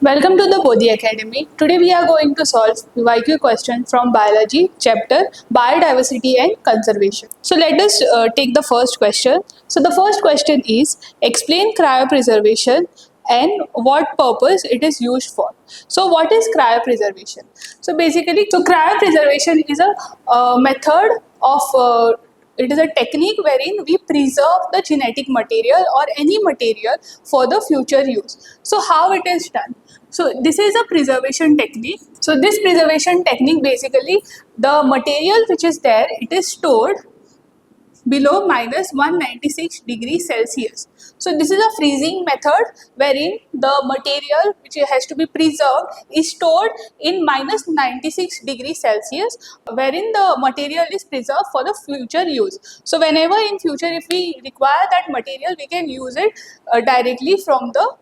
Welcome to the Bodhi Academy. Today we are going to solve YQ question from Biology chapter Biodiversity and Conservation. So let us take the first question. So the first question is explain cryopreservation and what purpose it is used for. So what is cryopreservation? So basically, cryopreservation is a method of it is a technique wherein we preserve the genetic material or any material for the future use. So how it is done? So this is a preservation technique. So this preservation technique, basically the material which is there, it is stored below minus 196 degrees Celsius. So this is a freezing method wherein the material which has to be preserved is stored in minus 96 degrees Celsius, wherein the material is preserved for the future use. So whenever in future if we require that material, we can use it directly from the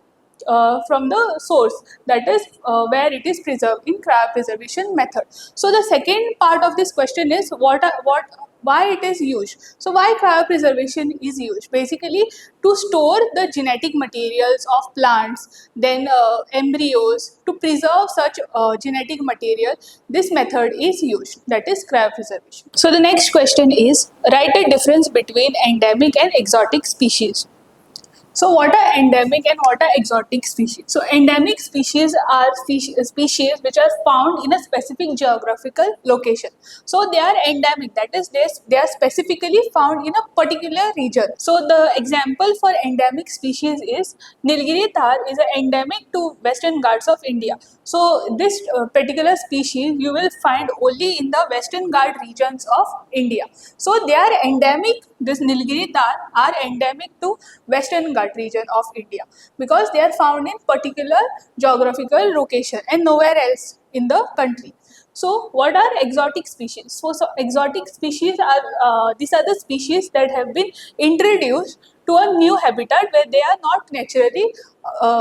source, that is where it is preserved in cryopreservation method. So the second part of this question is why it is used. So why cryopreservation is used? Basically to store the genetic materials of plants, then embryos, to preserve such genetic material. This method is used, that is cryopreservation. So the next question is write a difference between endemic and exotic species. So what are endemic and what are exotic species? So endemic species are species which are found in a specific geographical location. So they are endemic, that is they are specifically found in a particular region. So the example for endemic species is Nilgiri Thar is endemic to Western Ghats of India. So this particular species you will find only in the Western Ghat regions of India. So they are endemic, this Nilgiri Thar are endemic to Western Ghat region of India because they are found in particular geographical location and nowhere else in the country. So what are exotic species? So exotic species are these are the species that have been introduced to a new habitat where they are not naturally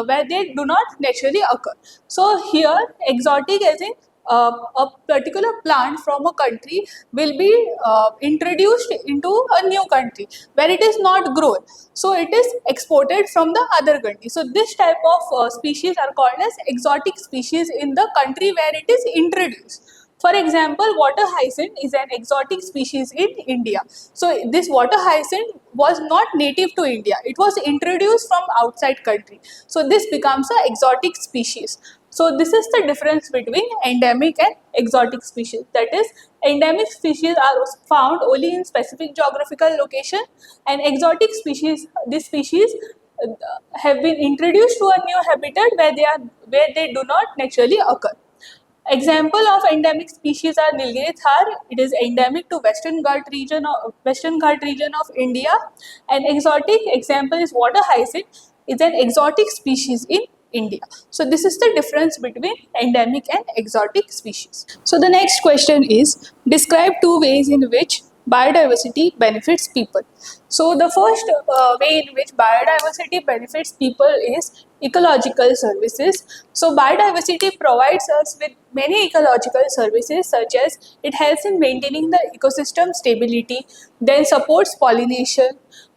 where they do not naturally occur. So here exotic as in a particular plant from a country will be introduced into a new country where it is not grown. So it is exported from the other country. So this type of species are called as exotic species in the country where it is introduced. For example, water hyacinth is an exotic species in India. So this water hyacinth was not native to India. It was introduced from outside country. So this becomes an exotic species. So this is the difference between endemic and exotic species. That is, endemic species are found only in specific geographical location, and exotic species, these species have been introduced to a new habitat where they do not naturally occur. Example of endemic species are Nilgiri Thar. It is endemic to Western Ghat region of India. An exotic example is water hyacinth. It's an exotic species in India. So this is the difference between endemic and exotic species. So the next question is describe two ways in which biodiversity benefits people. So the first way in which biodiversity benefits people is ecological services. So biodiversity provides us with many ecological services, such as it helps in maintaining the ecosystem stability, then supports pollination,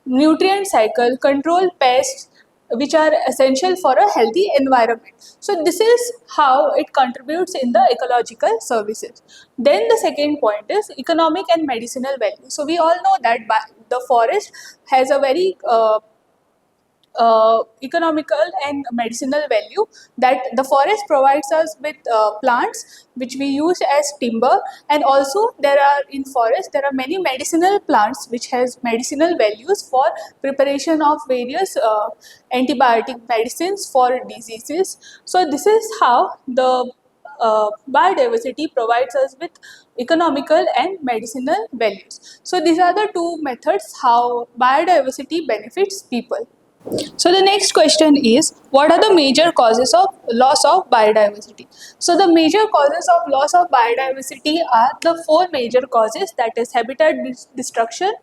nutrient cycle, control pests, which are essential for a healthy environment. So this is how it contributes in the ecological services. Then the second point is economic and medicinal value. So we all know that the forest has a very economical and medicinal value, that the forest provides us with plants which we use as timber, and also there are in forest there are many medicinal plants which has medicinal values for preparation of various antibiotic medicines for diseases. So this is how the biodiversity provides us with economical and medicinal values. So these are the two methods how biodiversity benefits people. So the next question is, what are the major causes of loss of biodiversity? So the major causes of loss of biodiversity are the four major causes, that is habitat destruction,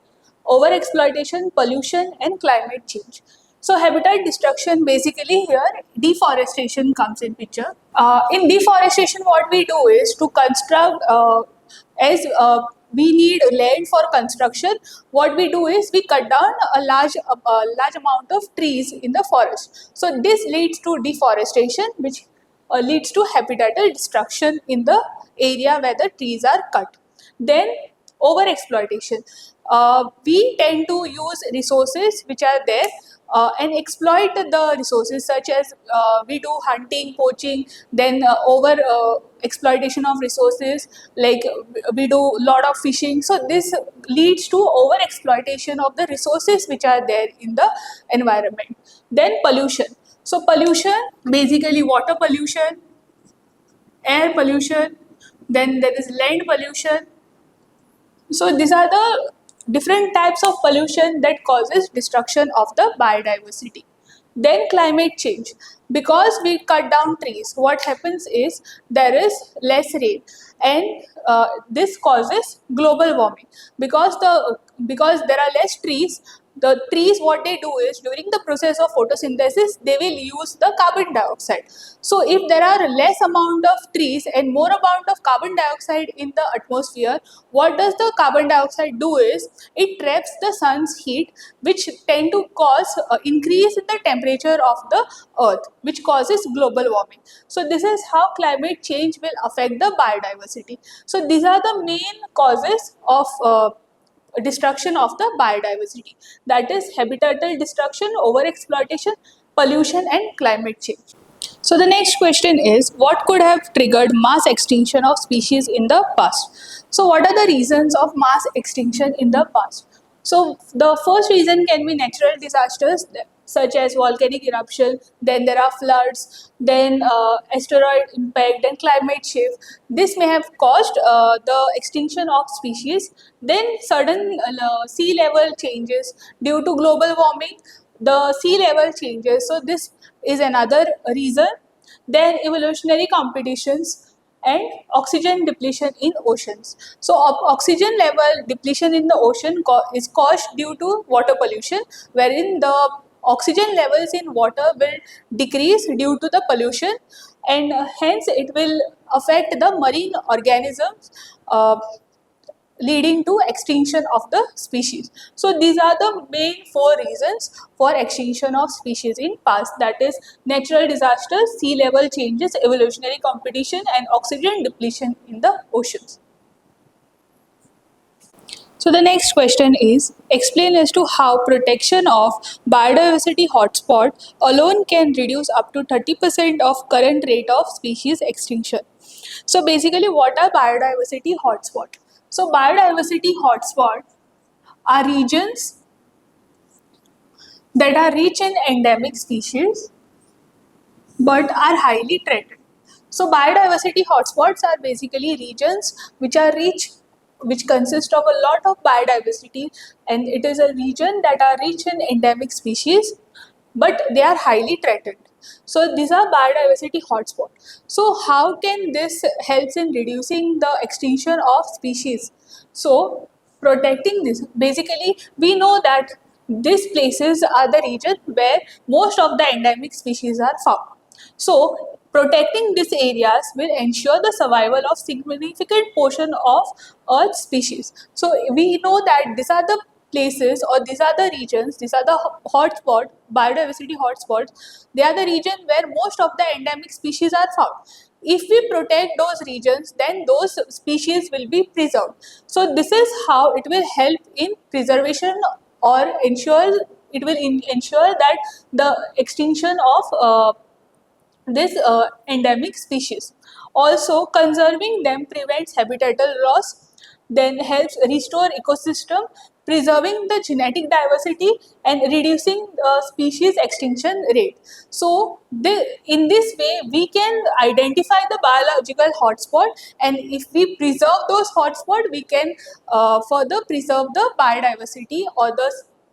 overexploitation, pollution and climate change. So habitat destruction, basically here deforestation comes in picture. In deforestation, what we do is to construct as we need land for construction. What we do is we cut down a large amount of trees in the forest. So this leads to deforestation, which leads to habitatal destruction in the area where the trees are cut. Then over exploitation. We tend to use resources which are there and exploit the resources, such as we do hunting, poaching, then over exploitation of resources, like we do lot of fishing. So this leads to over exploitation of the resources which are there in the environment. Then pollution. So pollution, basically water pollution, air pollution, then there is land pollution. So these are the different types of pollution that causes destruction of the biodiversity. Then climate change. Because we cut down trees, what happens is there is less rain, and this causes global warming. Because there are less trees, the trees, what they do is, during the process of photosynthesis, they will use the carbon dioxide. So if there are less amount of trees and more amount of carbon dioxide in the atmosphere, what does the carbon dioxide do is, it traps the sun's heat, which tend to cause increase in the temperature of the earth, which causes global warming. So this is how climate change will affect the biodiversity. So these are the main causes of destruction of the biodiversity, that is habitatal destruction, overexploitation, pollution and climate change. So the next question is, what could have triggered mass extinction of species in the past? So what are the reasons of mass extinction in the past? So the first reason can be natural disasters such as volcanic eruption, then there are floods, then asteroid impact, then climate shift. This may have caused the extinction of species. Then sudden sea level changes due to global warming, the sea level changes. So this is another reason. Then evolutionary competitions and oxygen depletion in oceans. So oxygen level depletion in the ocean is caused due to water pollution, wherein the oxygen levels in water will decrease due to the pollution, and hence it will affect the marine organisms, leading to extinction of the species. So these are the main four reasons for extinction of species in past, that is natural disasters, sea level changes, evolutionary competition and oxygen depletion in the oceans. So the next question is, explain as to how protection of biodiversity hotspot alone can reduce up to 30% of current rate of species extinction. So basically, what are biodiversity hotspot? So biodiversity hotspot are regions that are rich in endemic species but are highly threatened. So biodiversity hotspots are basically regions which are rich, which consist of a lot of biodiversity, and it is a region that are rich in endemic species, but they are highly threatened. So these are biodiversity hotspots. So how can this helps in reducing the extinction of species? So protecting this, basically we know that these places are the region where most of the endemic species are found. So protecting these areas will ensure the survival of significant portion of Earth species. So we know that these are the places, or these are the regions, these are the hotspot, biodiversity hotspots. They are the region where most of the endemic species are found. If we protect those regions, then those species will be preserved. So this is how it will help in preservation, or ensure, it will ensure that the extinction of this endemic species. Also, conserving them prevents habitatal loss, then helps restore ecosystem, preserving the genetic diversity and reducing the species extinction rate. So, in this way, we can identify the biological hotspot, and if we preserve those hotspots, we can further preserve the biodiversity or the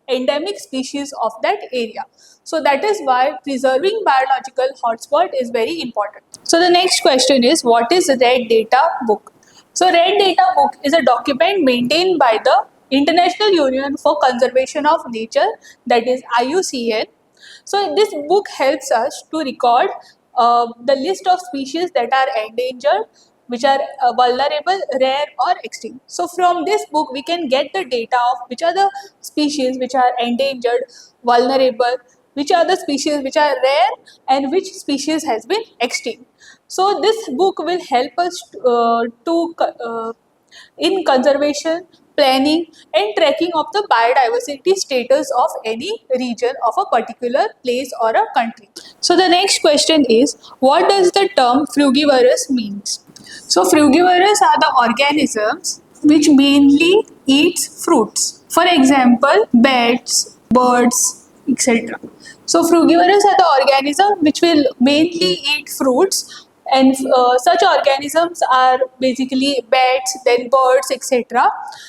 endemic species of that area. So that is why preserving biological hotspot is very important. So the next question is, what is Red Data Book? So Red Data Book is a document maintained by the International Union for Conservation of Nature, that is IUCN. So this book helps us to record the list of species that are endangered, which are vulnerable, rare or extinct. So from this book we can get the data of which are the species which are endangered, vulnerable, which are the species which are rare and which species has been extinct. So this book will help us in conservation, planning and tracking of the biodiversity status of any region of a particular place or a country. So the next question is, what does the term frugivorous means? So frugivorous are the organisms which mainly eats fruits. For example, bats, birds, etc. So frugivorous are the organisms which will mainly eat fruits, and such organisms are basically bats, then birds, etc.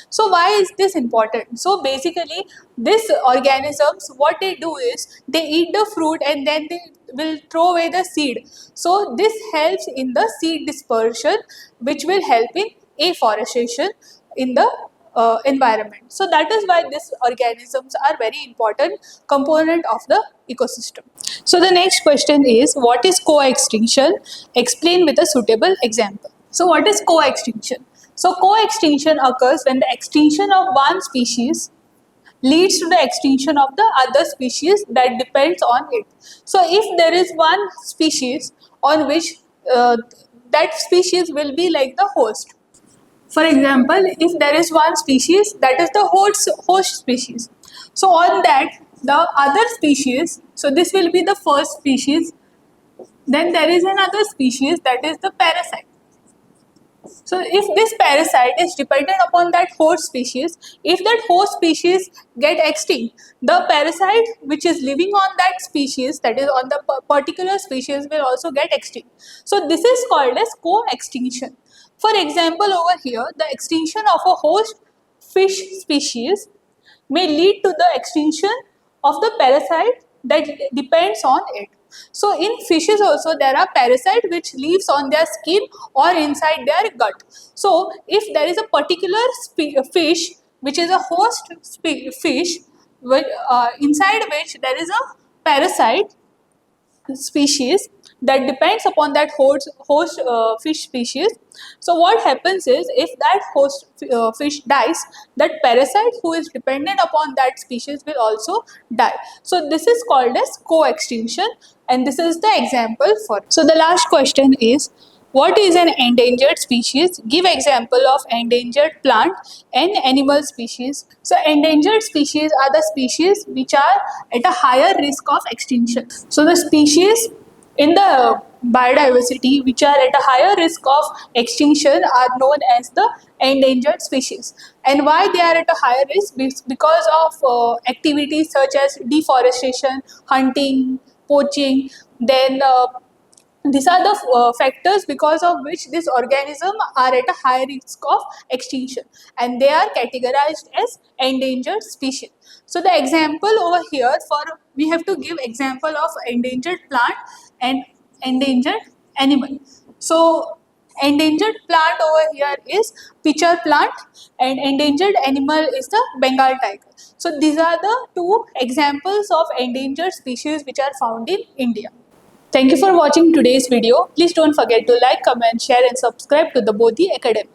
So why is this important? So basically these organisms, what they do is they eat the fruit and then they will throw away the seed. So this helps in the seed dispersion, which will help in afforestation in the environment. So that is why these organisms are very important component of the ecosystem. So the next question is, what is co-extinction? Explain with a suitable example. So what is co-extinction? So co-extinction occurs when the extinction of one species leads to the extinction of the other species that depends on it. So if there is one species on which that species will be like the host. For example, if there is one species that is the host species, so on that the other species, so this will be the first species, then there is another species that is the parasite. So if this parasite is dependent upon that host species, if that host species get extinct, the parasite which is living on that species, that is on the particular species, will also get extinct. So this is called as co-extinction. For example, over here, the extinction of a host fish species may lead to the extinction of the parasite that depends on it. So in fishes also there are parasites which lives on their skin or inside their gut. So if there is a particular fish which is a host fish, inside which there is a parasite species that depends upon that host fish species. So what happens is, if that host fish dies, that parasite who is dependent upon that species will also die. So this is called as co-extinction, and this is the example for it. So the last question is, what is an endangered species? Give example of endangered plant and animal species. So endangered species are the species which are at a higher risk of extinction. So the species in the biodiversity which are at a higher risk of extinction are known as the endangered species. And why they are at a higher risk? Because of activities such as deforestation, hunting, poaching, then these are the factors because of which these organisms are at a high risk of extinction, and they are categorized as endangered species. So the example over here, for we have to give example of endangered plant and endangered animal. So endangered plant over here is pitcher plant, and endangered animal is the Bengal tiger. So these are the two examples of endangered species which are found in India. Thank you for watching today's video. Please don't forget to like, comment, share and subscribe to the Bodhi Academy.